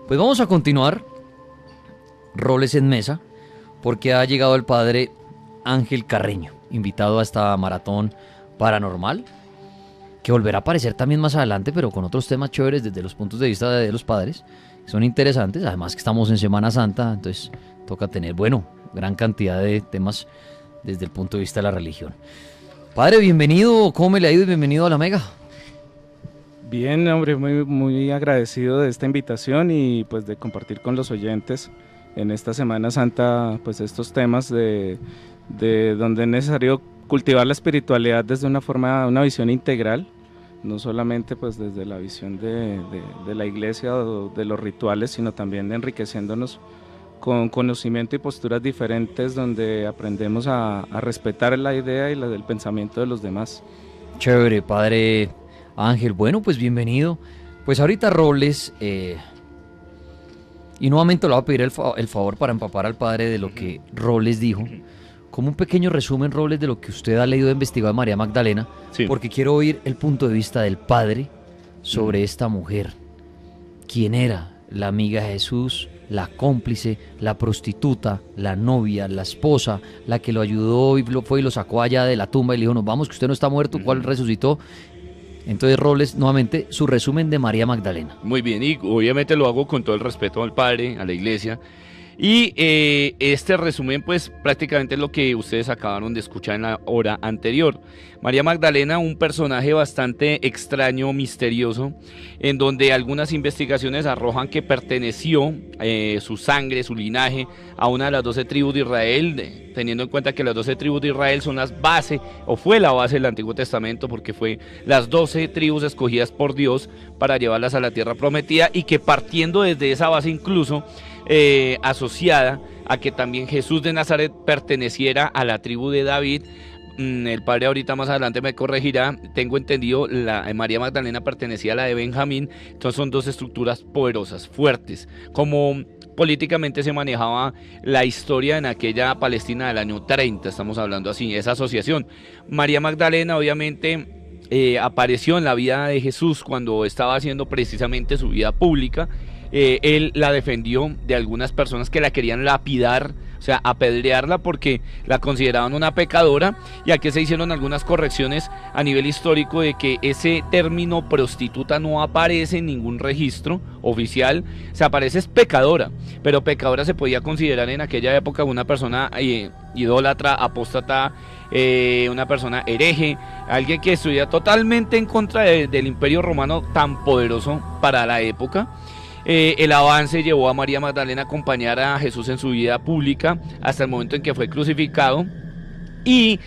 Pues vamos a continuar Roles en Mesa, porque ha llegado el padre Ángel Carreño, invitado a esta maratón paranormal, que volverá a aparecer también más adelante, pero con otros temas chéveres desde los puntos de vista de los padres. Son interesantes, además que estamos en Semana Santa, entonces toca tener, gran cantidad de temas desde el punto de vista de la religión. Padre, bienvenido, ¿cómo me le ha ido? Y bienvenido a la Mega. Bien, hombre, muy agradecido de esta invitación y pues de compartir con los oyentes en esta Semana Santa pues estos temas de donde es necesario cultivar la espiritualidad desde una visión integral, no solamente pues desde la visión de la iglesia o de los rituales, sino también enriqueciéndonos con conocimiento y posturas diferentes donde aprendemos a respetar la idea y la del pensamiento de los demás. Chévere, padre Ángel. Bueno, pues bienvenido. Pues ahorita Roles, y nuevamente le voy a pedir el favor para empapar al padre de lo que Roles dijo, como un pequeño resumen, Roles, de lo que usted ha leído e investigado de María Magdalena, sí, porque quiero oír el punto de vista del padre sobre esta mujer. ¿Quién era? La amiga de Jesús, la cómplice, la prostituta, la novia, la esposa, la que lo ayudó y fue y lo sacó allá de la tumba y le dijo, nos vamos, que usted no está muerto, ¿cuál resucitó? Entonces, Roles, nuevamente, su resumen de María Magdalena. Muy bien, y obviamente lo hago con todo el respeto al padre, a la iglesia. Y este resumen, pues prácticamente es lo que ustedes acabaron de escuchar en la hora anterior. María Magdalena, un personaje bastante extraño, misterioso, en donde algunas investigaciones arrojan que perteneció su sangre, su linaje, a una de las 12 tribus de Israel, teniendo en cuenta que las 12 tribus de Israel son las bases, o fue la base del Antiguo Testamento, porque fue las 12 tribus escogidas por Dios para llevarlas a la tierra prometida, y que partiendo desde esa base incluso, asociada a que también Jesús de Nazaret perteneciera a la tribu de David. El padre ahorita más adelante me corregirá, tengo entendido, María Magdalena pertenecía a la de Benjamín. Entonces son dos estructuras poderosas, fuertes. Como políticamente se manejaba la historia en aquella Palestina del año 30, estamos hablando así, esa asociación. María Magdalena obviamente apareció en la vida de Jesús cuando estaba haciendo precisamente su vida pública. Él la defendió de algunas personas que la querían lapidar, o sea, apedrearla, porque la consideraban una pecadora, y aquí se hicieron algunas correcciones a nivel histórico de que ese término prostituta no aparece en ningún registro oficial. Se aparece es pecadora, pero pecadora se podía considerar en aquella época una persona idólatra, apóstata, una persona hereje, alguien que estuviera totalmente en contra del imperio romano tan poderoso para la época. El avance llevó a María Magdalena a acompañar a Jesús en su vida pública hasta el momento en que fue crucificado, y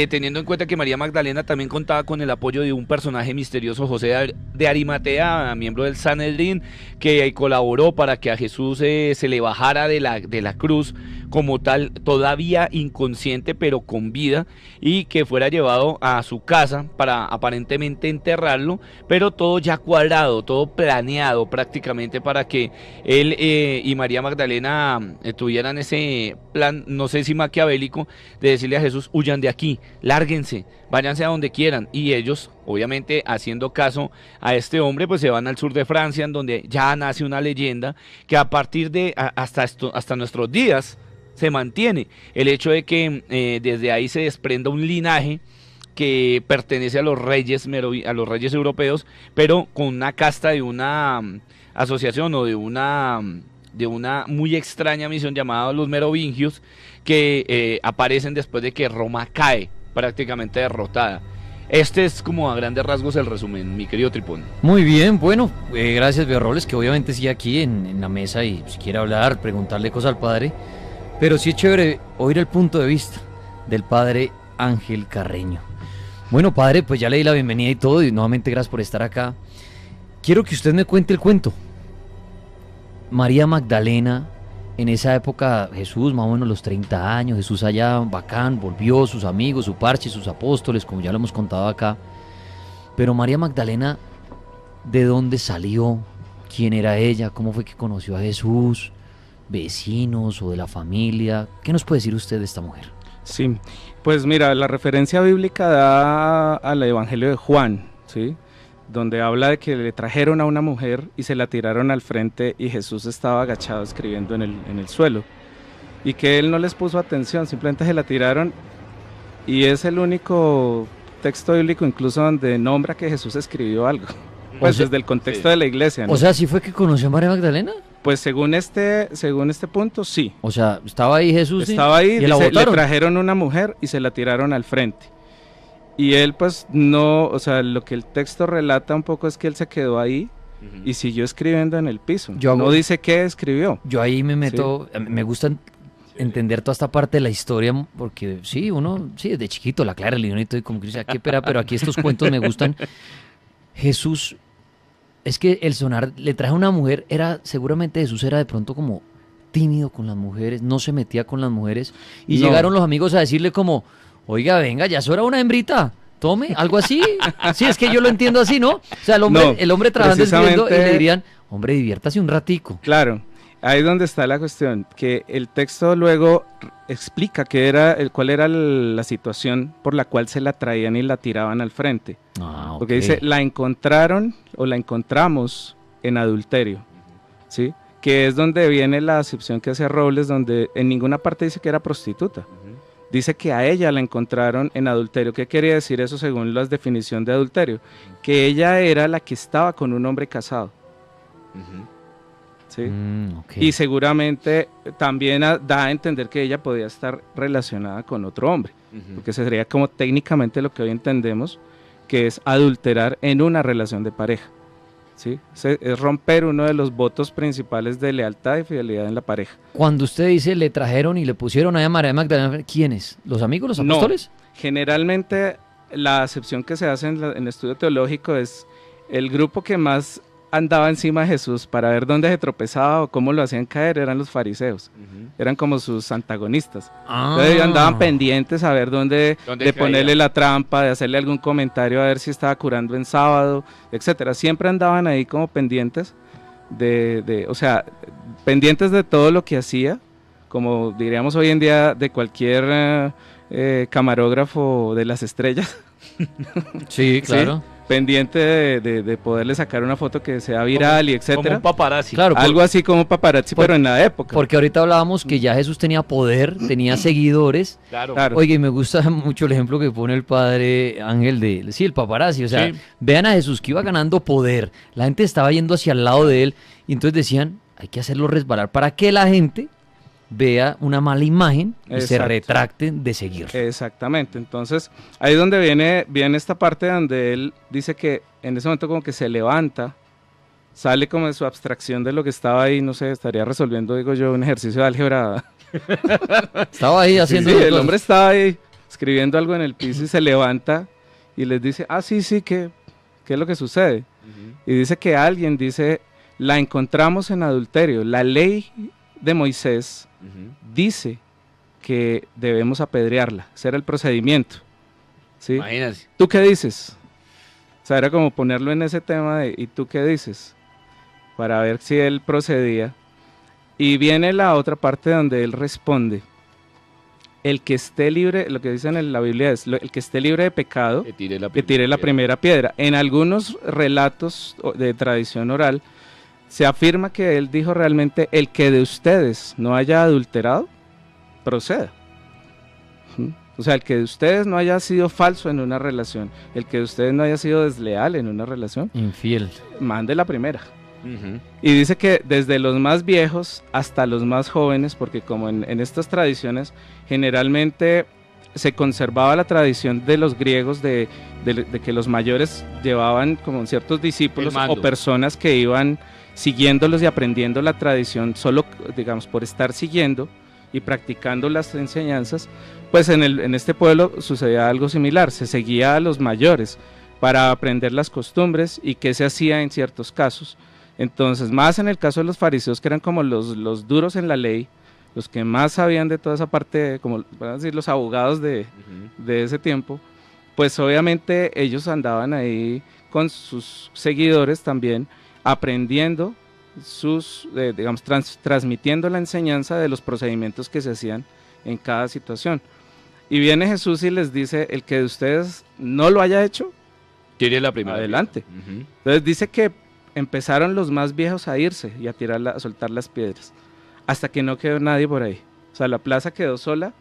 teniendo en cuenta que María Magdalena también contaba con el apoyo de un personaje misterioso, José de Arimatea, miembro del Sanedrín, que colaboró para que a Jesús se le bajara de la cruz como tal, todavía inconsciente pero con vida, y que fuera llevado a su casa para aparentemente enterrarlo, pero todo ya cuadrado, todo planeado prácticamente para que él y María Magdalena tuvieran ese plan, no sé si maquiavélico, de decirle a Jesús, huyan de aquí, lárguense, váyanse a donde quieran. Y ellos, obviamente haciendo caso a este hombre, pues se van al sur de Francia, en donde ya nace una leyenda que a partir de hasta nuestros días se mantiene el hecho de que desde ahí se desprenda un linaje que pertenece a los reyes europeos, pero con una casta de una asociación o de una muy extraña misión llamada los merovingios, que aparecen después de que Roma cae prácticamente derrotada. Este es como a grandes rasgos el resumen, mi querido Tripón. Muy bien, bueno, gracias, Roles, que obviamente sigue aquí en la mesa y si quiere hablar, preguntarle cosas al padre, pero sí es chévere oír el punto de vista del padre Ángel Carreño. Bueno, padre, pues ya le di la bienvenida y todo, y nuevamente gracias por estar acá. Quiero que usted me cuente el cuento. María Magdalena, en esa época, Jesús, más o menos los 30 años, Jesús allá, bacán, volvió, sus amigos, su parche, sus apóstoles, como ya lo hemos contado acá. Pero María Magdalena, ¿de dónde salió? ¿Quién era ella? ¿Cómo fue que conoció a Jesús? ¿Vecinos o de la familia? ¿Qué nos puede decir usted de esta mujer? Sí, pues mira, la referencia bíblica da al Evangelio de Juan, ¿sí? donde habla de que le trajeron a una mujer y se la tiraron al frente y Jesús estaba agachado escribiendo en el suelo. Y que él no les puso atención, simplemente se la tiraron, y es el único texto bíblico incluso donde nombra que Jesús escribió algo, pues desde el contexto de la iglesia, ¿no? O sea, ¿sí fue que conoció a María Magdalena? Pues según este punto, sí. O sea, estaba ahí Jesús. Estaba ahí, y la le botaron. trajeron una mujer y se la tiraron al frente. Y él pues no, o sea, lo que el texto relata un poco es que él se quedó ahí y siguió escribiendo en el piso. No dice qué escribió. Yo ahí me meto, me gusta entender toda esta parte de la historia, porque sí, uno, sí, desde chiquito, la Clara, el Leonito, y como que dice, qué pena, pero aquí estos cuentos me gustan. Jesús, es que el sonar, le traje a una mujer, seguramente Jesús era de pronto como tímido con las mujeres, no se metía con las mujeres, y llegaron los amigos a decirle como, oiga, venga, ya es hora una hembrita, tome, algo así. Sí, es que yo lo entiendo así, ¿no? O sea, el hombre trabajando escribiendo y le dirían, hombre, diviértase un ratico. Claro. Ahí donde está la cuestión, que el texto luego explica cuál era la situación por la cual se la traían y la tiraban al frente. Porque dice, la encontraron o la encontramos en adulterio, ¿sí? Que es donde viene la acepción que hace Robles, donde en ninguna parte dice que era prostituta. Dice que a ella la encontraron en adulterio. ¿Qué quería decir eso según la definición de adulterio? Que ella era la que estaba con un hombre casado. ¿Sí? Y seguramente también da a entender que ella podía estar relacionada con otro hombre, porque sería como técnicamente lo que hoy entendemos que es adulterar en una relación de pareja, ¿sí? Es romper uno de los votos principales de lealtad y fidelidad en la pareja. Cuando usted dice le trajeron y le pusieron a María Magdalena, ¿quiénes? ¿Los amigos, los apóstoles? No, generalmente la acepción que se hace en el estudio teológico es el grupo que más andaba encima de Jesús para ver dónde se tropezaba o cómo lo hacían caer, eran los fariseos, eran como sus antagonistas. Entonces ellos andaban pendientes a ver dónde de ponerle la trampa, de hacerle algún comentario a ver si estaba curando en sábado, etcétera. Siempre andaban ahí como pendientes o sea, pendientes de todo lo que hacía, como diríamos hoy en día de cualquier camarógrafo de las estrellas. Sí, claro. ¿Sí? Pendiente de poderle sacar una foto que sea viral y etcétera. Como un paparazzi. Claro, algo así como paparazzi, pero en la época. Porque ahorita hablábamos que ya Jesús tenía poder, tenía seguidores. Claro. Oye, me gusta mucho el ejemplo que pone el padre Ángel sí, el paparazzi. O sea, vean a Jesús que iba ganando poder. La gente estaba yendo hacia el lado de él y entonces decían, hay que hacerlo resbalar para que la gente vea una mala imagen y se retracten de seguir. Exactamente, entonces ahí es donde viene esta parte donde él dice que en ese momento como que se levanta, sale como de su abstracción de lo que estaba ahí, no sé, estaría resolviendo, digo yo, un ejercicio de álgebra. Estaba ahí haciendo... Sí, el hombre estaba ahí escribiendo algo en el piso y se levanta y les dice, sí, ¿qué es lo que sucede? Y dice que alguien dice, la encontramos en adulterio, la ley de Moisés dice que debemos apedrearla, ese era el procedimiento, ¿sí? Imagínate. ¿Tú qué dices? O sea, era como ponerlo en ese tema de ¿y tú qué dices? Para ver si él procedía. Y viene la otra parte donde él responde, el que esté libre, lo que dice en la Biblia es, el que esté libre de pecado, que tire la primera piedra. En algunos relatos de tradición oral, se afirma que él dijo realmente, el que de ustedes no haya adulterado, proceda. O sea, el que de ustedes no haya sido falso en una relación, el que de ustedes no haya sido desleal en una relación, infiel, mande la primera. Y dice que desde los más viejos hasta los más jóvenes, porque como en estas tradiciones generalmente se conservaba la tradición de los griegos de que los mayores llevaban como ciertos discípulos o personas que iban siguiéndolos y aprendiendo la tradición solo, digamos, por estar siguiendo y practicando las enseñanzas, pues en este pueblo sucedía algo similar, se seguía a los mayores para aprender las costumbres y qué se hacía en ciertos casos. Entonces, más en el caso de los fariseos, que eran como los duros en la ley, los que más sabían de toda esa parte, como van a decir los abogados de ese tiempo, pues obviamente ellos andaban ahí con sus seguidores también, aprendiendo digamos, transmitiendo la enseñanza de los procedimientos que se hacían en cada situación. Y viene Jesús y les dice, el que de ustedes no lo haya hecho, Tire la primera. adelante. Ujú. Entonces dice que empezaron los más viejos a irse y a a soltar las piedras, hasta que no quedó nadie por ahí. O sea, la plaza quedó sola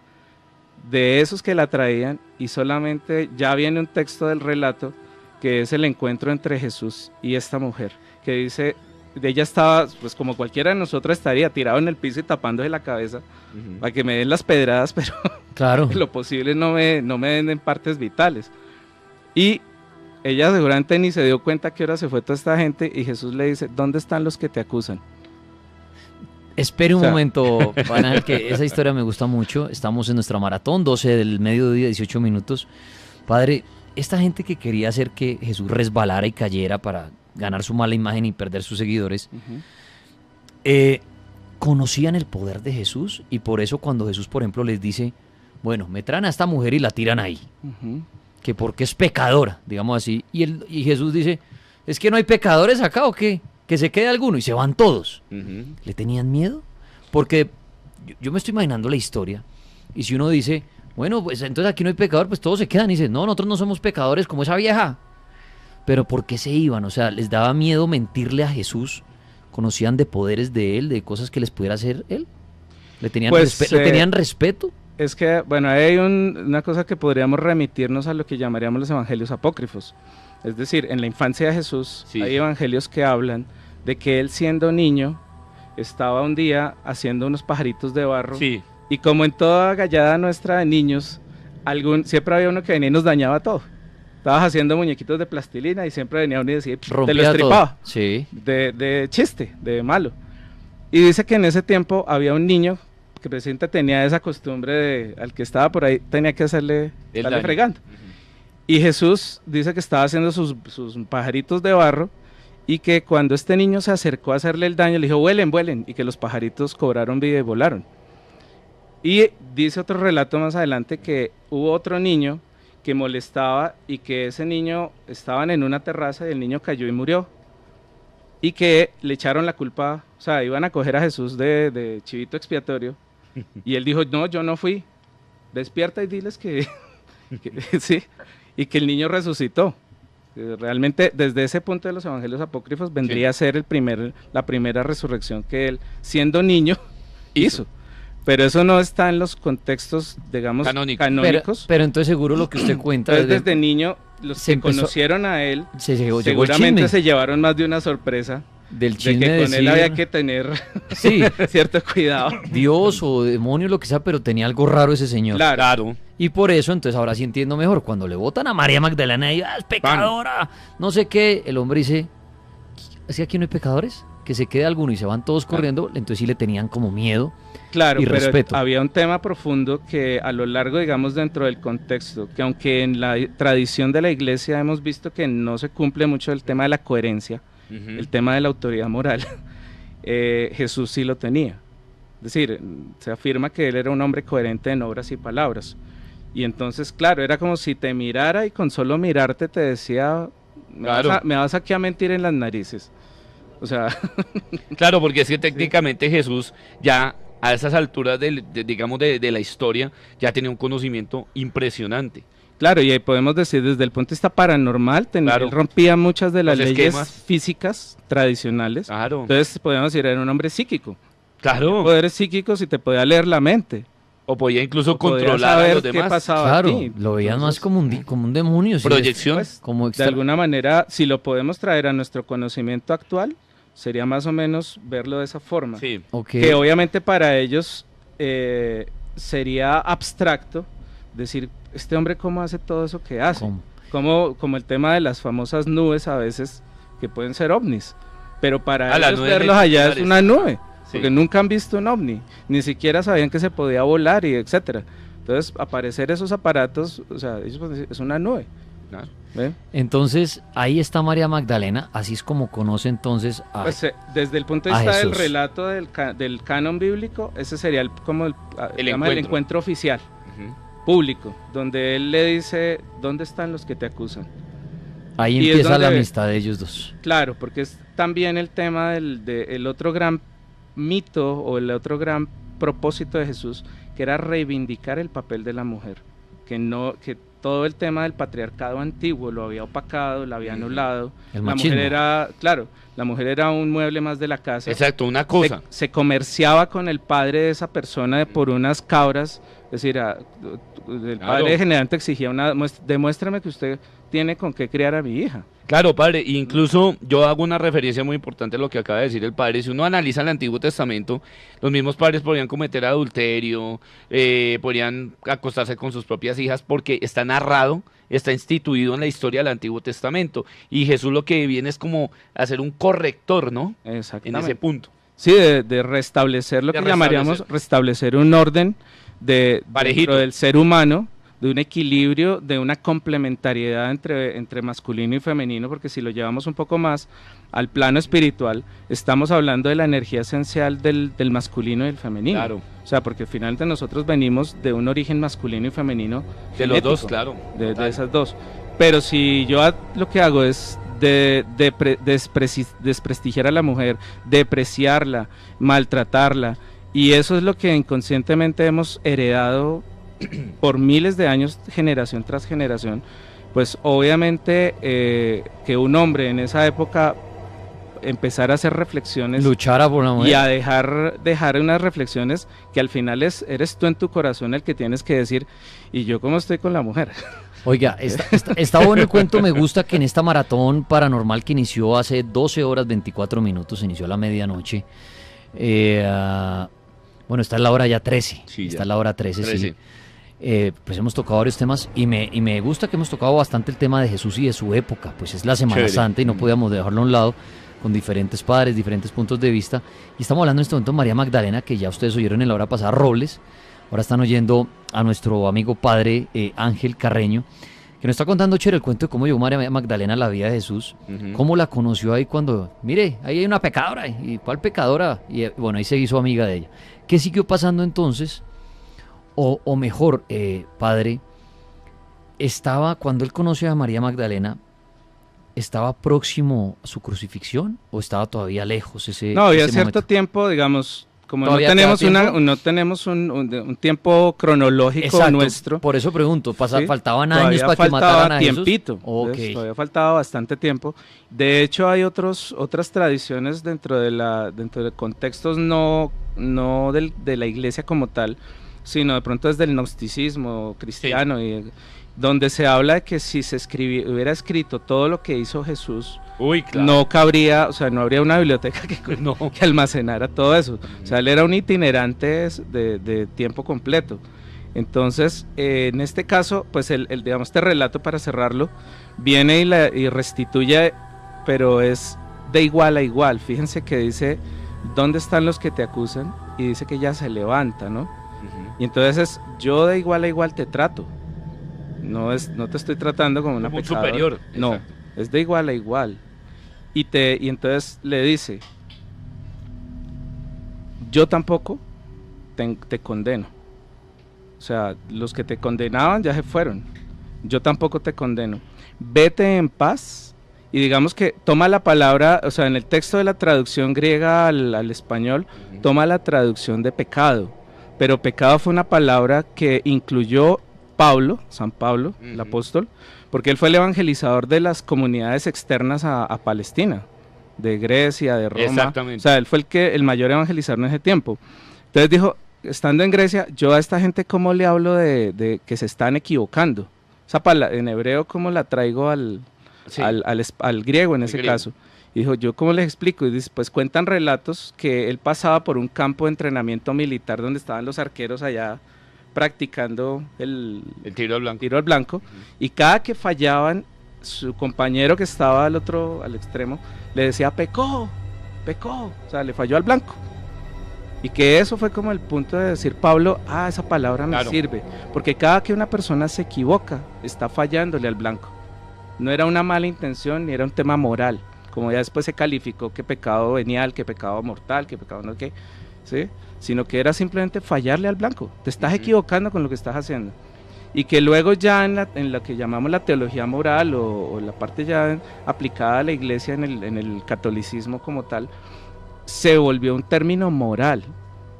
de esos que la traían, y solamente ya viene un texto del relato que es el encuentro entre Jesús y esta mujer, que dice, ella estaba, pues como cualquiera de nosotros estaría tirado en el piso y tapándose la cabeza Ujú. para que me den las pedradas, pero Claro. lo posible no me den en partes vitales. Y ella seguramente ni se dio cuenta a qué hora se fue toda esta gente, y Jesús le dice, ¿dónde están los que te acusan? Espere un O sea- momento, Juan Ángel, que esa historia me gusta mucho. Estamos en nuestra maratón, 12 del mediodía, 18 minutos. Padre, esta gente que quería hacer que Jesús resbalara y cayera para ganar su mala imagen y perder sus seguidores, conocían el poder de Jesús, y por eso cuando Jesús, por ejemplo, les dice, bueno, me traen a esta mujer y la tiran ahí, Ujú. que porque es pecadora, digamos así, y Jesús dice, ¿es que no hay pecadores acá o qué? Que se quede alguno, y se van todos. Ujú. ¿Le tenían miedo? Porque yo me estoy imaginando la historia, y si uno dice, bueno, pues entonces aquí no hay pecador, pues todos se quedan y dicen, no, nosotros no somos pecadores como esa vieja. Pero ¿por qué se iban? O sea, ¿les daba miedo mentirle a Jesús? ¿Conocían de poderes de él, de cosas que les pudiera hacer él? ¿Le tenían, Pues, ¿le tenían respeto? Es que, bueno, hay una cosa que podríamos remitirnos a lo que llamaríamos los evangelios apócrifos. Es decir, en la infancia de Jesús Sí. hay evangelios que hablan de que él, siendo niño, estaba un día haciendo unos pajaritos de barro. Sí. Y como en toda gallada nuestra de niños, siempre había uno que venía y nos dañaba todo. Estabas haciendo muñequitos de plastilina y siempre venía uno y decía, te lo Rompía estripaba. todo. Sí. De chiste, de malo. Y dice que en ese tiempo había un niño que presidente tenía esa costumbre de, al que estaba por ahí, tenía que estarle daño. fregando. Y Jesús dice que estaba haciendo sus pajaritos de barro, y que cuando este niño se acercó a hacerle el daño, le dijo, vuelen, vuelen, y que los pajaritos cobraron vida y volaron. Y dice otro relato más adelante que hubo otro niño que molestaba, y que ese niño estaban en una terraza y el niño cayó y murió. Y que le echaron la culpa, o sea, iban a coger a Jesús de chivito expiatorio, y él dijo, no, yo no fui, despierta y diles que, sí, y que el niño resucitó. Realmente desde ese punto de los evangelios apócrifos vendría a ser la primera resurrección que él, siendo niño, hizo. Pero eso no está en los contextos, digamos, canónicos. Pero entonces seguro lo que usted cuenta... Entonces desde niño, los se que empezó- conocieron a él, llegó el seguramente chisme se llevaron más de una sorpresa del de chisme que de con él decir, había que tener sí, cierto cuidado. Dios o demonio, lo que sea, pero tenía algo raro ese señor. Claro. Claro. Y por eso, entonces ahora sí entiendo mejor. Cuando le votan a María Magdalena y es pecadora, no sé qué, el hombre dice, ¿es que aquí no hay pecadores? Que se quede alguno y se van todos corriendo, entonces sí le tenían como miedo. Claro, y pero respeto. había un tema profundo que a lo largo, digamos, dentro del contexto, que aunque en la tradición de la iglesia hemos visto que no se cumple mucho el tema de la coherencia, Ujú. el tema de la autoridad moral, Jesús sí lo tenía. Es decir, se afirma que él era un hombre coherente en obras y palabras. Y entonces, claro, era como si te mirara y con solo mirarte te decía, Claro. me vas aquí a mentir en las narices. O sea, Claro, porque es que técnicamente Jesús ya a esas alturas digamos de la historia ya tenía un conocimiento impresionante. claro, y ahí podemos decir desde el punto de vista paranormal, Claro. él rompía muchas de las Los leyes esquemas. físicas tradicionales. Claro. Entonces podemos decir, era un hombre psíquico. Claro. Poderes psíquicos y te podía leer la mente. O podía incluso Podía controlar a saber los qué demás. pasaba a Claro, ti. lo veían más Entonces, como un demonio. sí, Proyección. pues, como de alguna manera, si lo podemos traer a nuestro conocimiento actual, sería más o menos verlo de esa forma. Sí. Ok. Que obviamente para ellos sería abstracto decir, este hombre cómo hace todo eso que hace. ¿Cómo? Como el tema de las famosas nubes a veces, que pueden ser ovnis. Pero para las ellos nubes verlos allá es regulares. una nube. Sí. Porque nunca han visto un ovni, ni siquiera sabían que se podía volar y etcétera. Entonces, aparecer esos aparatos, o sea, ellos pueden decir, es una nube. Claro. ¿Ve? Entonces, ahí está María Magdalena, así es como conoce entonces a... Pues, desde el punto de a vista del Jesús. relato del canon bíblico, ese sería como el encuentro. encuentro oficial, Ujú. público, donde él le dice, ¿dónde están los que te acusan? ahí y es empieza la donde- amistad de ellos dos. Claro, porque es también el tema el otro gran mito o el otro gran propósito de Jesús, que era reivindicar el papel de la mujer, que todo el tema del patriarcado antiguo lo había opacado, lo había anulado. El La machismo. mujer era, claro, la mujer era un mueble más de la casa. Exacto, una cosa. Se comerciaba con el padre de esa persona por unas cabras, es decir, el padre generalmente exigía demuéstrame que usted tiene con qué criar a mi hija. Claro, padre, incluso yo hago una referencia muy importante a lo que acaba de decir el padre. Si uno analiza el Antiguo Testamento, los mismos padres podrían cometer adulterio, podrían acostarse con sus propias hijas, porque está narrado, está instituido en la historia del Antiguo Testamento. Y Jesús lo que viene es como hacer un corrector, ¿no? Exactamente. En ese punto. Sí, de restablecer lo que llamaríamos restablecer un orden dentro del ser humano, de un equilibrio, de una complementariedad entre masculino y femenino, porque si lo llevamos un poco más al plano espiritual, estamos hablando de la energía esencial del masculino y del femenino. Claro. O sea, porque finalmente nosotros venimos de un origen masculino y femenino De los dos, claro. de esas dos. Pero si yo lo que hago es desprestigiar a la mujer, depreciarla, maltratarla, y eso es lo que inconscientemente hemos heredado por miles de años, generación tras generación, pues obviamente que un hombre en esa época empezara a hacer reflexiones, Luchara por la mujer. y a dejar unas reflexiones que al final eres tú en tu corazón el que tienes que decir, ¿y yo cómo estoy con la mujer? Oiga, está bueno el cuento. Me gusta que en esta maratón paranormal que inició hace 12 horas 24 minutos, inició a la medianoche. Bueno, está en la hora ya 13. Sí, está ya. en la hora 13, 13. sí. Pues hemos tocado varios temas y me gusta que hemos tocado bastante el tema de Jesús y de su época. Pues es la Semana Chévere. Santa y no podíamos dejarlo a un lado, con diferentes padres, diferentes puntos de vista. Y estamos hablando en este momento de María Magdalena, que ya ustedes oyeron en la hora pasada, Robles. Ahora están oyendo a nuestro amigo padre Ángel Carreño, que nos está contando chévere el cuento de cómo llegó María Magdalena a la vida de Jesús, cómo la conoció ahí cuando, mire, ahí hay una pecadora, ¿y cuál pecadora? Y bueno, ahí se hizo amiga de ella. ¿Qué siguió pasando entonces? O mejor, padre, estaba, cuando él conoció a María Magdalena, ¿estaba próximo a su crucifixión o estaba todavía lejos No, había ese cierto momento? tiempo, digamos, como no ¿Todavía tenemos queda tiempo? no tenemos un tiempo cronológico Exacto, nuestro. por eso pregunto, ¿sí? faltaban años Todavía para que faltaba mataran a tiempito, Jesús. Ok. ¿ves? Todavía faltaba bastante tiempo. De hecho, hay otras tradiciones dentro de contextos no de la iglesia como tal, sino de pronto desde el gnosticismo cristiano, Sí. donde se habla de que si se hubiera escrito todo lo que hizo Jesús, Uy, claro. no cabría, o sea, no habría una biblioteca No. que almacenara todo eso. O sea, él era un itinerante de tiempo completo. Entonces, en este caso, pues digamos, este relato, para cerrarlo, viene y restituye, pero es de igual a igual. Fíjense que dice, ¿dónde están los que te acusan? Y dice que ya se levanta, ¿no? Y entonces yo de igual a igual te trato. No te estoy tratando como una Como un pecadora. superior. No, Exacto. es de igual a igual. Y entonces le dice, yo tampoco te condeno. O sea, los que te condenaban ya se fueron. Yo tampoco te condeno. Vete en paz. Y digamos que toma la palabra, o sea, en el texto de la traducción griega al español, toma la traducción de pecado. Pero pecado fue una palabra que incluyó San Pablo, el apóstol, porque él fue el evangelizador de las comunidades externas a Palestina, de Grecia, de Roma. Exactamente. O sea, él fue el mayor evangelizador en ese tiempo. Entonces dijo, estando en Grecia, yo a esta gente, ¿cómo le hablo de que se están equivocando? Esa palabra, en hebreo, ¿cómo la traigo al griego en ese griego. caso? Y dijo, ¿yo cómo les explico? Y dice, pues cuentan relatos que él pasaba por un campo de entrenamiento militar donde estaban los arqueros allá practicando el tiro al blanco. tiro al blanco, y cada que fallaban, su compañero que estaba al extremo, le decía, pecó, o sea, le falló al blanco. Y que eso fue como el punto de decir Pablo, esa palabra me Claro. sirve, porque cada que una persona se equivoca, está fallándole al blanco. No era una mala intención, ni era un tema moral, como ya después se calificó que pecado venial, que pecado mortal, que pecado no sé qué, ¿sí? Sino que era simplemente fallarle al blanco, te estás equivocando con lo que estás haciendo. Y que luego ya en lo que llamamos la teología moral o la parte ya aplicada a la iglesia en el catolicismo como tal, se volvió un término moral,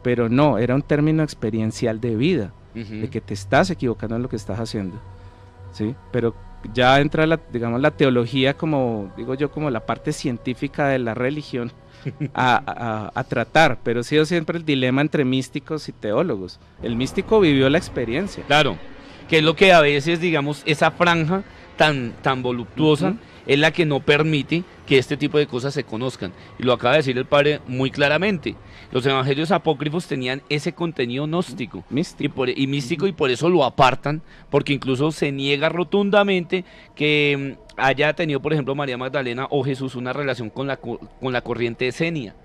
pero no, era un término experiencial de vida, de que te estás equivocando en lo que estás haciendo. ¿sí? Pero ya entra digamos, la teología, como digo yo, como la parte científica de la religión a tratar, pero ha sido siempre el dilema entre místicos y teólogos. El místico vivió la experiencia. Claro, que es lo que a veces, digamos, esa franja tan voluptuosa es la que no permite que este tipo de cosas se conozcan. Y lo acaba de decir el padre muy claramente. Los evangelios apócrifos tenían ese contenido gnóstico Místico. y místico, y por eso lo apartan, porque incluso se niega rotundamente que haya tenido, por ejemplo, María Magdalena o Jesús una relación con la corriente esenia,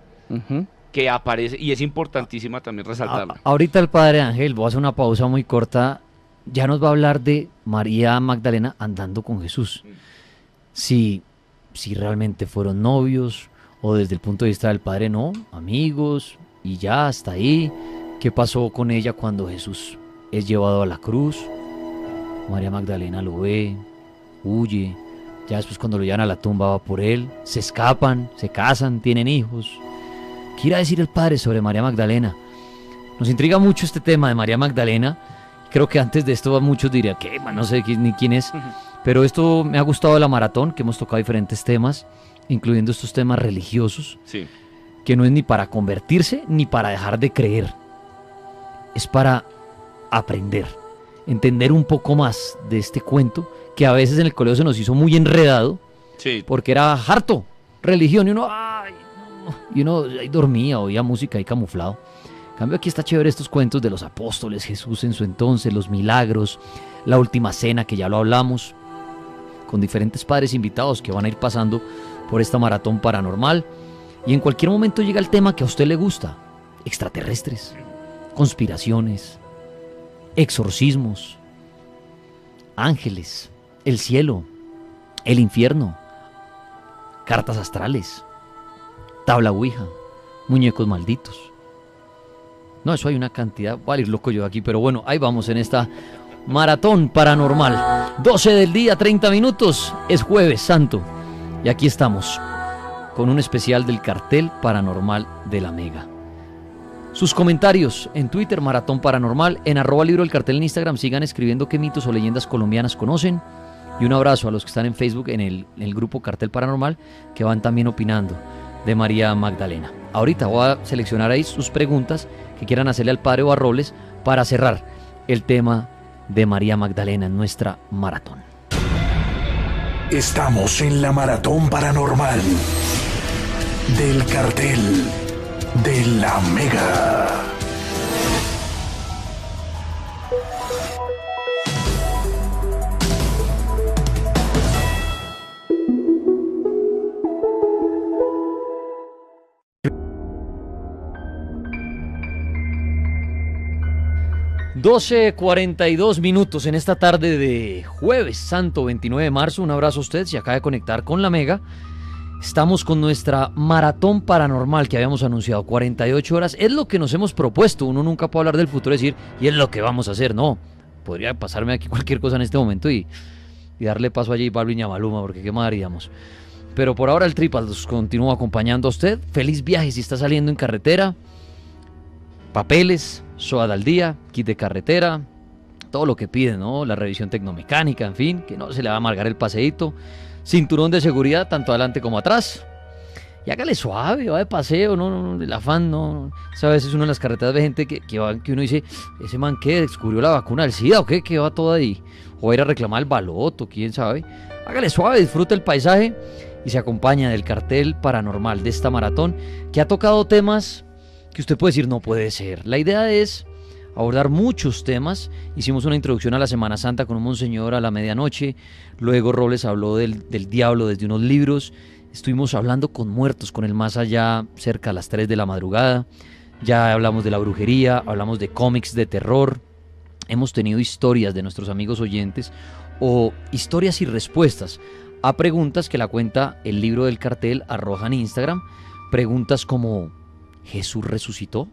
que aparece, y es importantísima también resaltarla. Ahorita el padre Ángel, voy a hacer una pausa muy corta, ya nos va a hablar de María Magdalena andando con Jesús. Si realmente fueron novios, o desde el punto de vista del padre, no, amigos, y ya hasta ahí. ¿Qué pasó con ella cuando Jesús es llevado a la cruz? María Magdalena lo ve, huye, ya después cuando lo llevan a la tumba va por él, se escapan, se casan, tienen hijos. ¿Qué irá a decir el padre sobre María Magdalena? Nos intriga mucho este tema de María Magdalena. Creo que antes de esto muchos dirían que no sé ni quién es, pero esto me ha gustado de la maratón, que hemos tocado diferentes temas, incluyendo estos temas religiosos, Sí. que no es ni para convertirse ni para dejar de creer, es para aprender, entender un poco más de este cuento que a veces en el colegio se nos hizo muy enredado, Sí. porque era harto, religión, y uno, ay, no, y uno ahí dormía, oía música ahí camuflado. En cambio aquí está chévere estos cuentos de los apóstoles, Jesús en su entonces, los milagros, la última cena, que ya lo hablamos, con diferentes padres invitados que van a ir pasando por esta maratón paranormal, y en cualquier momento llega el tema que a usted le gusta: extraterrestres, conspiraciones, exorcismos, ángeles, el cielo, el infierno, cartas astrales, tabla ouija, muñecos malditos. No, eso hay una cantidad, voy a ir loco yo aquí, pero bueno, ahí vamos en esta maratón paranormal. 12 del día, 30 minutos, es Jueves Santo. Y aquí estamos, con un especial del cartel paranormal de la Mega. Sus comentarios en Twitter, Maratón Paranormal, en @libro del cartel en Instagram, sigan escribiendo qué mitos o leyendas colombianas conocen. Y un abrazo a los que están en Facebook, en el grupo Cartel Paranormal, que van también opinando de María Magdalena. Ahorita voy a seleccionar ahí sus preguntas que quieran hacerle al padre o a Robles para cerrar el tema de María Magdalena en nuestra maratón. Estamos en la Maratón Paranormal del cartel de la Mega. $12:42 en esta tarde de Jueves Santo 29 de marzo. Un abrazo a usted si acaba de conectar con la Mega. Estamos con nuestra maratón paranormal que habíamos anunciado, 48 horas. Es lo que nos hemos propuesto. Uno nunca puede hablar del futuro y decir, y es lo que vamos a hacer. No, podría pasarme aquí cualquier cosa en este momento y darle paso a J Balvin y a Maluma, porque qué más haríamos. Pero por ahora el Tripas los continúa acompañando a usted. Feliz viaje si está saliendo en carretera. Papeles, SOAT al día, kit de carretera, todo lo que piden, ¿no? La revisión tecnomecánica, en fin, que no se le va a amargar el paseíto. Cinturón de seguridad, tanto adelante como atrás. Y hágale suave, va de paseo, no, el afán, no. A veces uno en las carreteras ve gente que uno dice, ese man que descubrió la vacuna del SIDA o qué, que va todo ahí. O va a ir a reclamar el baloto, quién sabe. Hágale suave, disfrute el paisaje y se acompaña del cartel paranormal de esta maratón que ha tocado temas que usted puede decir no puede ser. La idea es abordar muchos temas. Hicimos una introducción a la Semana Santa con un monseñor a la medianoche. Luego Robles habló del diablo desde unos libros. Estuvimos hablando con muertos, con el más allá, cerca a las 3 de la madrugada. Ya hablamos de la brujería, hablamos de cómics de terror. Hemos tenido historias de nuestros amigos oyentes o historias y respuestas a preguntas que la cuenta El Libro del Cartel arroja en Instagram. Preguntas como ¿Jesús resucitó?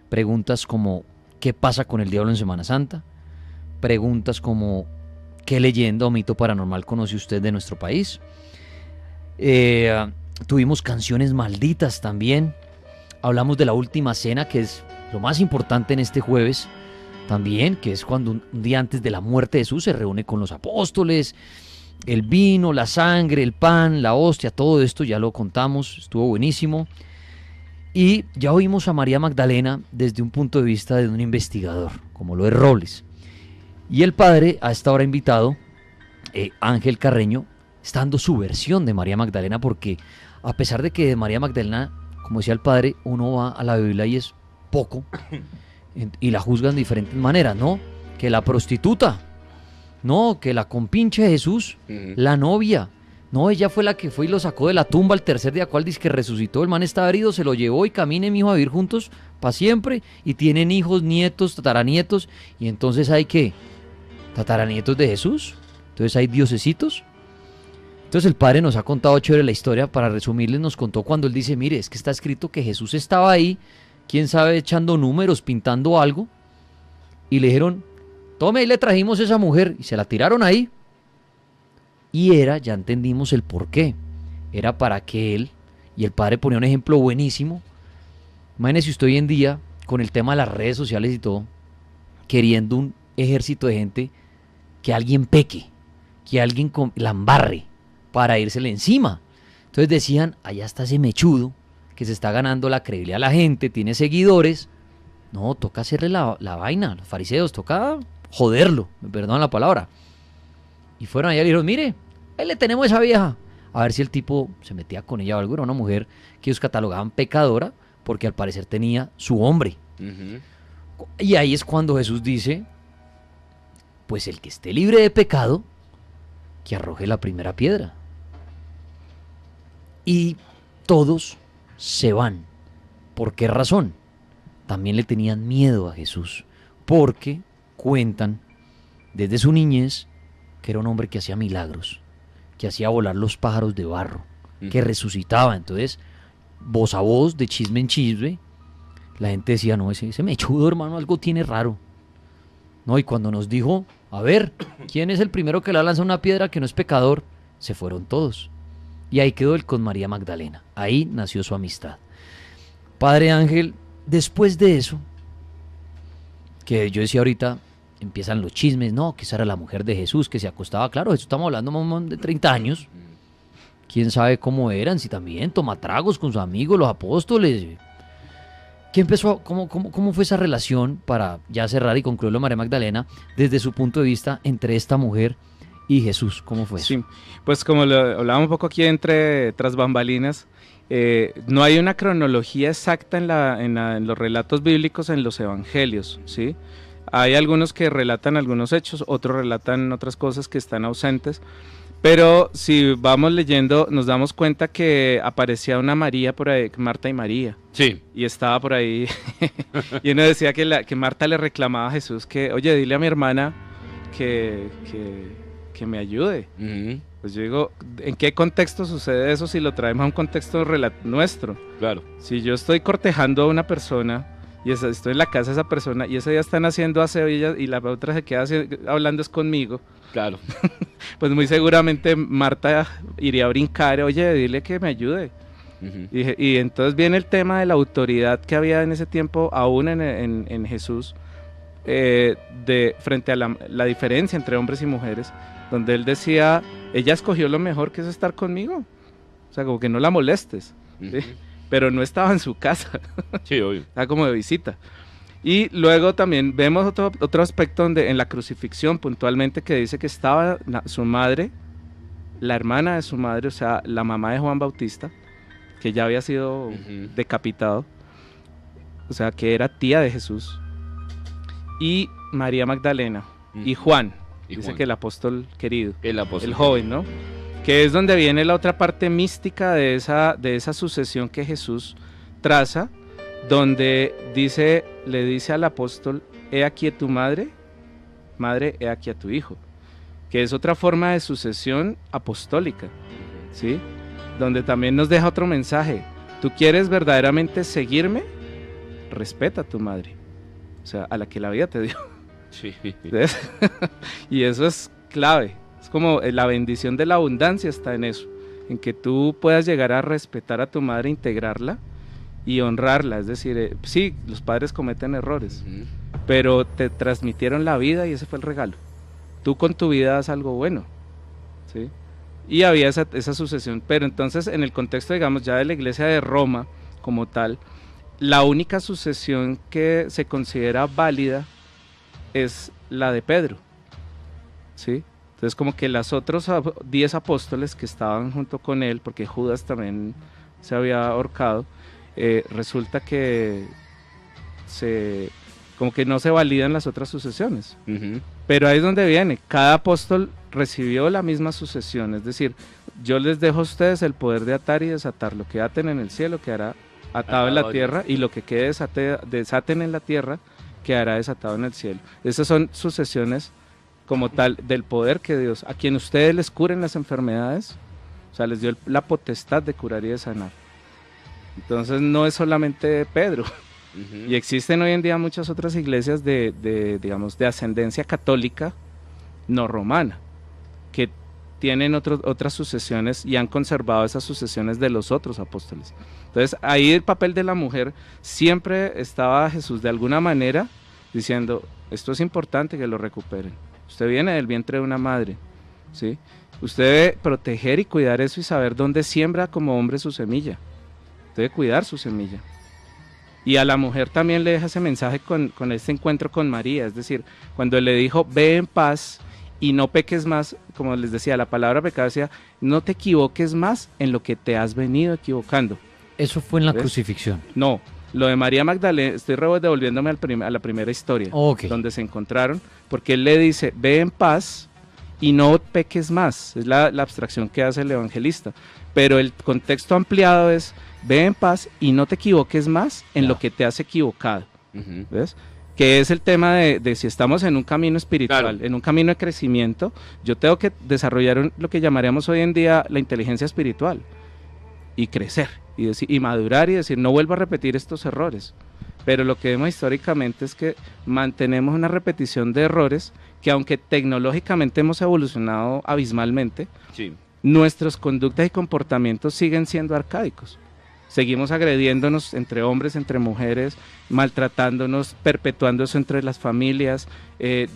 Preguntas como ¿qué pasa con el diablo en Semana Santa? Preguntas como ¿qué leyenda o mito paranormal conoce usted de nuestro país? Tuvimos canciones malditas también. Hablamos de la última cena, que es lo más importante en este jueves, también, que es cuando un día antes de la muerte de Jesús se reúne con los apóstoles, el vino, la sangre, el pan, la hostia, todo esto ya lo contamos, estuvo buenísimo. Y ya oímos a María Magdalena desde un punto de vista de un investigador, como lo es Robles. Y el padre ha estado ahora invitado, Ángel Carreño, está dando su versión de María Magdalena, porque a pesar de que de María Magdalena, como decía el padre, uno va a la Biblia y es poco, y la juzgan de diferentes maneras, ¿no? Que la prostituta, no, que la compinche de Jesús, la novia. No, ella fue la que fue y lo sacó de la tumba al tercer día, cual dice que resucitó, el man estaba herido, se lo llevó y camine, mi hijo, a vivir juntos para siempre, y tienen hijos, nietos, tataranietos, y entonces hay que tataranietos de Jesús, entonces hay diosesitos. Entonces el padre nos ha contado chévere la historia. Para resumirles, nos contó cuando él dice, mire, es que está escrito que Jesús estaba ahí, quién sabe, echando números, pintando algo, y le dijeron, tome, ahí le trajimos esa mujer, y se la tiraron ahí. Y era, ya entendimos el por qué, era para que él, y el padre ponía un ejemplo buenísimo. Imagínese usted hoy en día, con el tema de las redes sociales y todo, queriendo un ejército de gente, que alguien peque, que alguien la embarre, para írsele encima. Entonces decían, allá está ese mechudo, que se está ganando la credibilidad a la gente, tiene seguidores, no, toca hacerle la vaina, los fariseos, toca joderlo, me perdonan la palabra. Y fueron allá y le dijeron, mire, ahí le tenemos a esa vieja. A ver si el tipo se metía con ella o algo. Era una mujer que ellos catalogaban pecadora porque al parecer tenía su hombre. Y ahí es cuando Jesús dice, pues el que esté libre de pecado, que arroje la primera piedra. Y todos se van. ¿Por qué razón? También le tenían miedo a Jesús, porque cuentan desde su niñez que era un hombre que hacía milagros, que hacía volar los pájaros de barro, que resucitaba. Entonces, voz a voz, de chisme en chisme, la gente decía, no, ese mechudo, hermano, algo tiene raro. No, y cuando nos dijo, a ver, ¿quién es el primero que le lanza una piedra que no es pecador? Se fueron todos. Y ahí quedó él con María Magdalena. Ahí nació su amistad. Padre Ángel, después de eso, que yo decía ahorita, empiezan los chismes, no, que esa era la mujer de Jesús, que se acostaba, claro, Jesús, estamos hablando de 30 años, quién sabe cómo eran, si también toma tragos con sus amigos, los apóstoles. ¿Qué empezó, cómo fue esa relación, para ya cerrar y concluirlo, María Magdalena, desde su punto de vista, entre esta mujer y Jesús? ¿Cómo fue eso? Sí, pues como lo hablábamos un poco aquí tras bambalinas, no hay una cronología exacta en los relatos bíblicos, en los evangelios, ¿sí? Hay algunos que relatan algunos hechos, otros relatan otras cosas que están ausentes, pero si vamos leyendo nos damos cuenta que aparecía una María por ahí, Marta y María. Sí. Y estaba por ahí, y uno decía que Marta le reclamaba a Jesús que, oye, dile a mi hermana que me ayude. Pues yo digo, ¿en qué contexto sucede eso si lo traemos a un contexto nuestro? Claro. Si yo estoy cortejando a una persona y estoy en la casa de esa persona y ese día están haciendo aseo y la otra se queda hablando es conmigo, Claro. pues muy seguramente Marta iría a brincar, oye, dile que me ayude. Y entonces viene el tema de la autoridad que había en ese tiempo aún en Jesús, frente a la diferencia entre hombres y mujeres, donde él decía, ella escogió lo mejor, que es estar conmigo, o sea, como que no la molestes, ¿sí? Pero no estaba en su casa, Sí, obvio. estaba como de visita. Y luego también vemos otro aspecto donde en la crucifixión puntualmente, que dice que estaba su madre, la hermana de su madre, o sea, la mamá de Juan Bautista, que ya había sido decapitado, o sea, que era tía de Jesús, y María Magdalena, y Juan, dice que el apóstol querido, el joven, ¿no? Que es donde viene la otra parte mística de esa sucesión que Jesús traza, donde le dice al apóstol, he aquí a tu madre, he aquí a tu hijo, que es otra forma de sucesión apostólica, ¿sí? Donde también nos deja otro mensaje, tú quieres verdaderamente seguirme, respeta a tu madre, o sea, a la que la vida te dio. Sí. Y eso es clave. Es como la bendición de la abundancia está en eso, en que tú puedas llegar a respetar a tu madre, integrarla y honrarla. Es decir, sí, los padres cometen errores, pero te transmitieron la vida y ese fue el regalo. Tú con tu vida das algo bueno, ¿sí? Y había esa sucesión, pero entonces en el contexto, digamos, ya de la iglesia de Roma como tal, la única sucesión que se considera válida es la de Pedro, ¿sí? Entonces como que las otros 10 apóstoles que estaban junto con él, porque Judas también se había ahorcado, resulta que como que no se validan las otras sucesiones. Pero ahí es donde viene, cada apóstol recibió la misma sucesión, es decir, yo les dejo a ustedes el poder de atar y desatar, lo que aten en el cielo quedará atado en la tierra, y lo que quede desaten en la tierra quedará desatado en el cielo. Esas son sucesiones como tal del poder que Dios, a quien ustedes les curen las enfermedades, o sea, les dio la potestad de curar y de sanar. Entonces no es solamente Pedro. Y existen hoy en día muchas otras iglesias digamos, de ascendencia católica no romana, que tienen otras sucesiones y han conservado esas sucesiones de los otros apóstoles. Entonces ahí el papel de la mujer siempre estaba Jesús de alguna manera diciendo, esto es importante que lo recuperen. Usted viene del vientre de una madre, ¿sí? Usted debe proteger y cuidar eso y saber dónde siembra como hombre su semilla. Debe cuidar su semilla. Y a la mujer también le deja ese mensaje con este encuentro con María, es decir, cuando le dijo, ve en paz y no peques más, como les decía, la palabra pecado decía, no te equivoques más en lo que te has venido equivocando. Eso fue en la ¿Ves? Crucifixión. No, lo de María Magdalena, estoy devolviéndome a la primera historia, donde se encontraron, porque él le dice, ve en paz y no peques más, es la abstracción que hace el evangelista, pero el contexto ampliado es, ve en paz y no te equivoques más en lo que te has equivocado, ¿ves? Que es el tema de si estamos en un camino espiritual, en un camino de crecimiento, yo tengo que desarrollar lo que llamaríamos hoy en día la inteligencia espiritual, y crecer, y madurar y decir, no vuelvo a repetir estos errores. Pero lo que vemos históricamente es que mantenemos una repetición de errores que, aunque tecnológicamente hemos evolucionado abismalmente, nuestras conductas y comportamientos siguen siendo arcaicos. Seguimos agrediéndonos entre hombres, entre mujeres, maltratándonos, perpetuando eso entre las familias,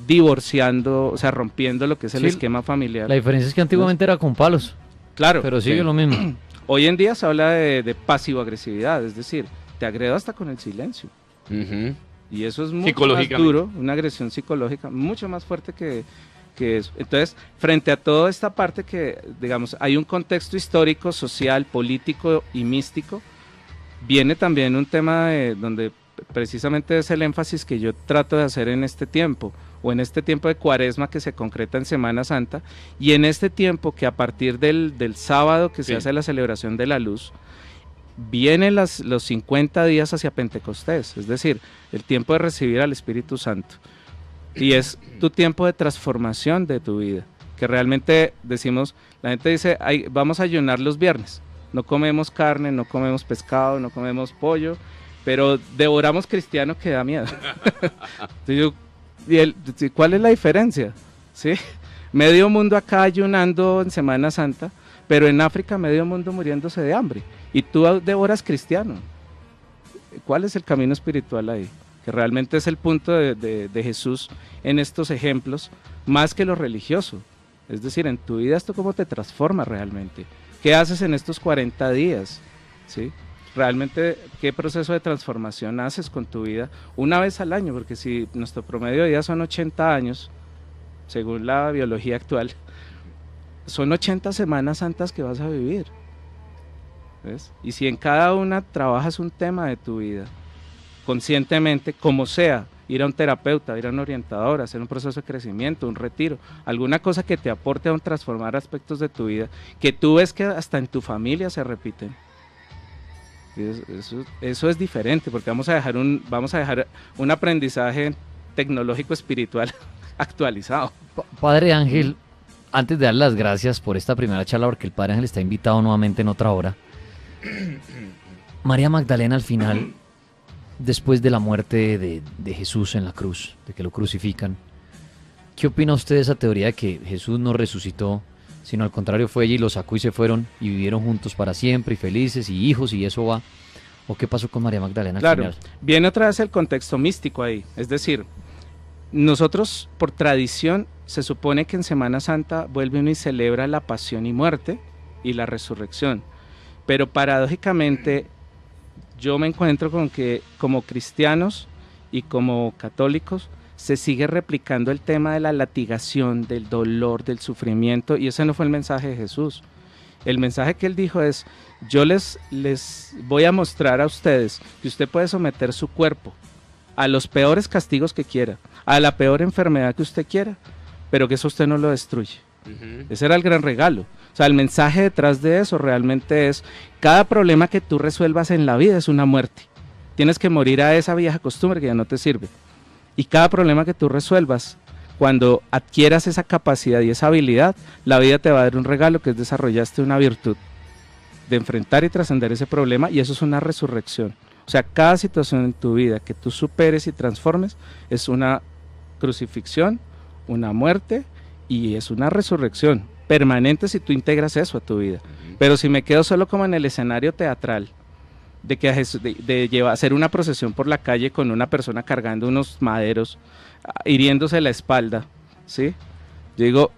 divorciando, o sea, rompiendo lo que es el esquema familiar. La diferencia es que antiguamente era con palos. Claro. Pero sigue lo mismo. Hoy en día se habla de pasivo-agresividad, es decir, te agredo hasta con el silencio. Y eso es mucho más duro, una agresión psicológica, mucho más fuerte que eso. Entonces, frente a toda esta parte que, digamos, hay un contexto histórico, social, político y místico, viene también un tema donde precisamente es el énfasis que yo trato de hacer en este tiempo, o en este tiempo de Cuaresma que se concreta en Semana Santa, y en este tiempo que a partir del sábado que se hace la celebración de la luz, vienen los 50 días hacia Pentecostés, es decir, el tiempo de recibir al Espíritu Santo. Y es tu tiempo de transformación de tu vida, que realmente decimos, la gente dice, vamos a ayunar los viernes, no comemos carne, no comemos pescado, no comemos pollo, pero devoramos cristiano que da miedo. ¿Cuál es la diferencia? ¿Sí? Medio mundo acá ayunando en Semana Santa, pero en África medio mundo muriéndose de hambre, y tú devoras cristiano. ¿Cuál es el camino espiritual ahí? Que realmente es el punto de Jesús en estos ejemplos, más que lo religioso. Es decir, en tu vida esto cómo te transforma realmente. ¿Qué haces en estos 40 días? ¿Sí? Realmente, ¿qué proceso de transformación haces con tu vida una vez al año? Porque si nuestro promedio de vida son 80 años, según la biología actual, son 80 semanas santas que vas a vivir. ¿Ves? Y si en cada una trabajas un tema de tu vida, conscientemente, como sea, ir a un terapeuta, ir a un orientador, hacer un proceso de crecimiento, un retiro, alguna cosa que te aporte a transformar aspectos de tu vida, que tú ves que hasta en tu familia se repiten. Eso es diferente, porque vamos a dejar un aprendizaje tecnológico espiritual actualizado. Padre Ángel, antes de dar las gracias por esta primera charla, porque el Padre Ángel está invitado nuevamente en otra hora, María Magdalena al final, después de la muerte de Jesús en la cruz, de que lo crucifican, ¿qué opina usted de esa teoría de que Jesús no resucitó, sino al contrario fue ella y lo sacó y se fueron y vivieron juntos para siempre y felices y hijos y eso va? ¿O qué pasó con María Magdalena al Claro, final? viene otra vez el contexto místico ahí, es decir, nosotros por tradición se supone que en Semana Santa vuelve uno y celebra la pasión y muerte y la resurrección, pero paradójicamente yo me encuentro con que como cristianos y como católicos se sigue replicando el tema de la latigación, del dolor, del sufrimiento, y ese no fue el mensaje de Jesús. El mensaje que él dijo es: yo les voy a mostrar a ustedes que usted puede someter su cuerpo a los peores castigos que quiera, a la peor enfermedad que usted quiera, pero que eso usted no lo destruye. Ese era el gran regalo. O sea, el mensaje detrás de eso realmente es: cada problema que tú resuelvas en la vida es una muerte. Tienes que morir a esa vieja costumbre que ya no te sirve. Y cada problema que tú resuelvas, cuando adquieras esa capacidad y esa habilidad, la vida te va a dar un regalo, que es desarrollaste una virtud de enfrentar y trascender ese problema, y eso es una resurrección. O sea, cada situación en tu vida que tú superes y transformes es una crucifixión, una muerte, y es una resurrección permanente si tú integras eso a tu vida. Pero si me quedo solo como en el escenario teatral, de que hacer una procesión por la calle con una persona cargando unos maderos, hiriéndose la espalda, ¿sí? Yo digo,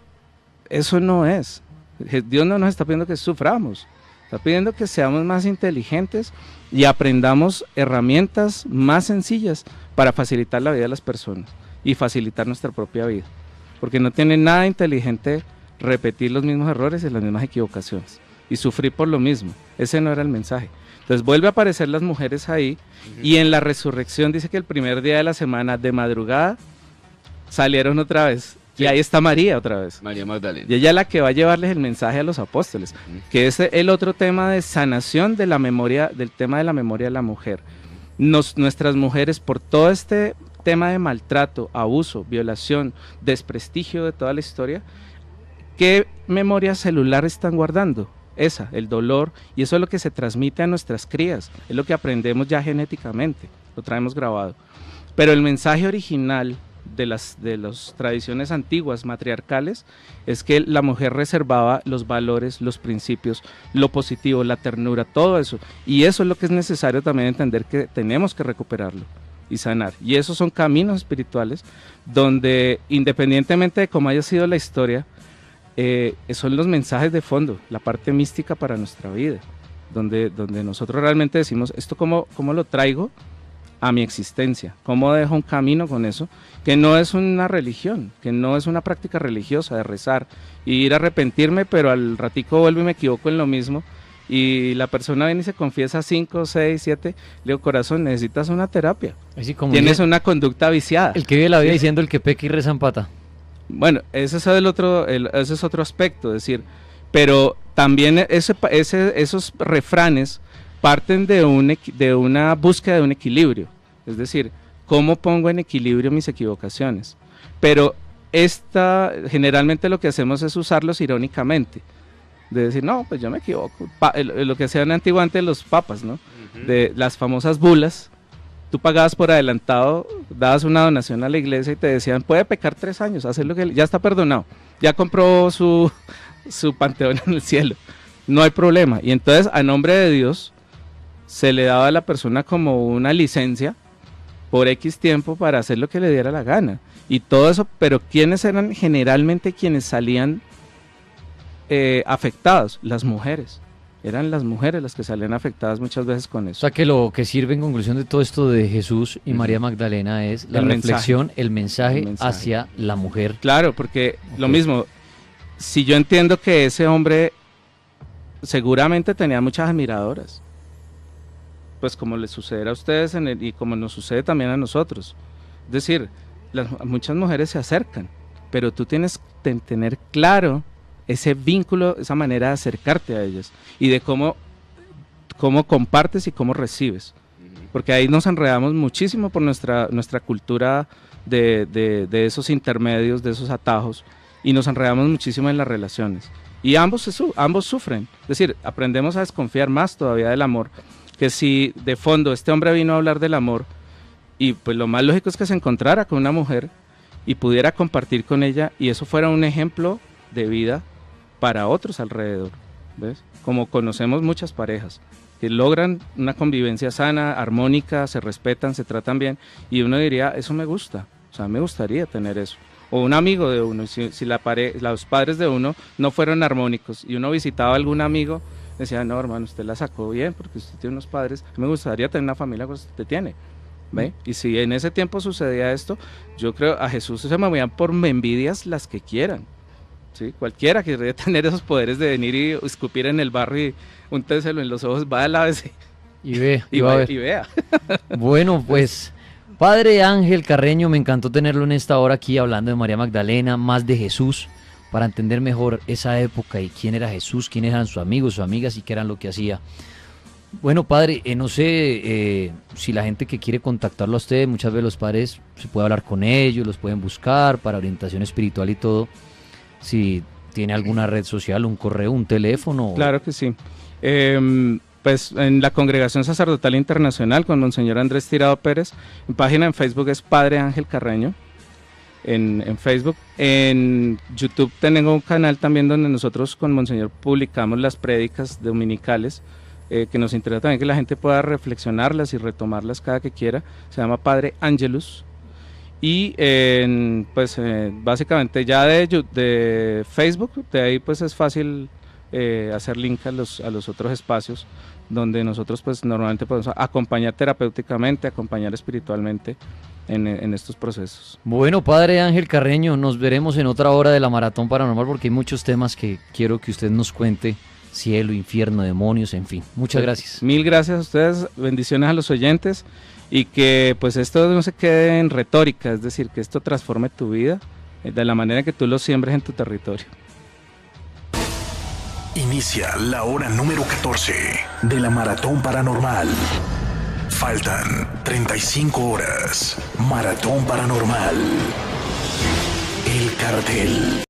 eso no es. Dios no nos está pidiendo que suframos, está pidiendo que seamos más inteligentes y aprendamos herramientas más sencillas para facilitar la vida de las personas y facilitar nuestra propia vida. Porque no tiene nada inteligente repetir los mismos errores y las mismas equivocaciones y sufrir por lo mismo. Ese no era el mensaje. Entonces vuelve a aparecer las mujeres ahí, y en la resurrección dice que el primer día de la semana, de madrugada, salieron otra vez. Sí. Y ahí está María otra vez. María Magdalena. Y ella es la que va a llevarles el mensaje a los apóstoles, que es el otro tema de sanación de la memoria, del tema de la memoria de la mujer. Nuestras mujeres, por todo este tema de maltrato, abuso, violación, desprestigio de toda la historia, ¿qué memoria celular están guardando? Esa, el dolor, y eso es lo que se transmite a nuestras crías, es lo que aprendemos ya genéticamente, lo traemos grabado. Pero el mensaje original de las tradiciones antiguas, matriarcales, es que la mujer reservaba los valores, los principios, lo positivo, la ternura, todo eso, y eso es lo que es necesario también entender, que tenemos que recuperarlo y sanar, y esos son caminos espirituales donde, independientemente de cómo haya sido la historia, son los mensajes de fondo, la parte mística para nuestra vida, donde nosotros realmente decimos, esto cómo lo traigo a mi existencia, cómo dejo un camino con eso, que no es una religión, que no es una práctica religiosa de rezar y ir a arrepentirme, pero al ratico vuelvo y me equivoco en lo mismo, y la persona viene y se confiesa 5, 6, 7, le digo, corazón, necesitas una terapia, Así como tienes una conducta viciada. el que vive la vida ¿sí? diciendo el que peca y reza empata. Bueno, ese es otro aspecto, es decir, pero también esos refranes parten de una búsqueda de un equilibrio, es decir, cómo pongo en equilibrio mis equivocaciones, pero generalmente lo que hacemos es usarlos irónicamente, de decir, no, pues yo me equivoco, lo que hacían antiguamente los papas, ¿no? De las famosas bulas. Tú pagabas por adelantado, dabas una donación a la iglesia y te decían, puede pecar 3 años, hacer lo que ya está perdonado, ya compró su panteón en el cielo, no hay problema. Y entonces, a nombre de Dios, se le daba a la persona como una licencia por X tiempo para hacer lo que le diera la gana. Y todo eso, pero ¿quiénes eran generalmente quienes salían afectados? Las mujeres. Eran las mujeres las que salían afectadas muchas veces con O eso. sea que lo que sirve en conclusión de todo esto de Jesús y María Magdalena es la reflexión, el mensaje hacia la mujer. Claro, porque lo mismo, si yo entiendo que ese hombre seguramente tenía muchas admiradoras, pues como les sucederá a ustedes y como nos sucede también a nosotros. Es decir, muchas mujeres se acercan, pero tú tienes que tener claro ese vínculo, esa manera de acercarte a ellas y de cómo compartes y cómo recibes, porque ahí nos enredamos muchísimo por nuestra cultura de esos intermedios, de esos atajos, y nos enredamos muchísimo en las relaciones, y ambos sufren. Es decir, aprendemos a desconfiar más todavía del amor, que si de fondo este hombre vino a hablar del amor, y pues lo más lógico es que se encontrara con una mujer y pudiera compartir con ella, y eso fuera un ejemplo de vida para otros alrededor, ¿ves? Como conocemos muchas parejas que logran una convivencia sana, armónica, se respetan, se tratan bien, y uno diría, eso me gusta, o sea, me gustaría tener eso. O un amigo de uno, si los padres de uno no fueron armónicos y uno visitaba a algún amigo, decía, no, hermano, usted la sacó bien porque usted tiene unos padres, me gustaría tener una familia como usted tiene. ¿Ve? Y si en ese tiempo sucedía esto, yo creo a Jesús se movían por envidias las que quieran. ¿Sí? Cualquiera que querría tener esos poderes de venir y escupir en el barro y untéselo en los ojos, va a la vez y ve, y vea. Bueno, pues, Padre Ángel Carreño, me encantó tenerlo en esta hora aquí hablando de María Magdalena, más de Jesús, para entender mejor esa época y quién era Jesús, quiénes eran sus amigos, sus amigas y qué eran lo que hacía. Bueno, padre, no sé si la gente que quiere contactarlo a usted, muchas veces los padres se puede hablar con ellos, los pueden buscar para orientación espiritual y todo. Si tiene alguna red social, un correo, un teléfono. Claro que sí. Pues en la Congregación Sacerdotal Internacional con Monseñor Andrés Tirado Pérez, mi página en Facebook es Padre Ángel Carreño, en Facebook. En YouTube tengo un canal también donde nosotros con Monseñor publicamos las prédicas dominicales, que nos interesa también que la gente pueda reflexionarlas y retomarlas cada que quiera. Se llama Padre Angelus. Y pues básicamente ya de Facebook, de ahí pues es fácil hacer link a los otros espacios donde nosotros pues normalmente podemos acompañar terapéuticamente, acompañar espiritualmente en estos procesos. Bueno, Padre Ángel Carreño, nos veremos en otra hora de la Maratón Paranormal porque hay muchos temas que quiero que usted nos cuente. Cielo, infierno, demonios, en fin. Muchas gracias. Mil gracias a ustedes, bendiciones a los oyentes y que pues esto no se quede en retórica, es decir, que esto transforme tu vida de la manera que tú lo siembres en tu territorio. Inicia la hora número 14 de la Maratón Paranormal. Faltan 35 horas. Maratón Paranormal. El Cartel.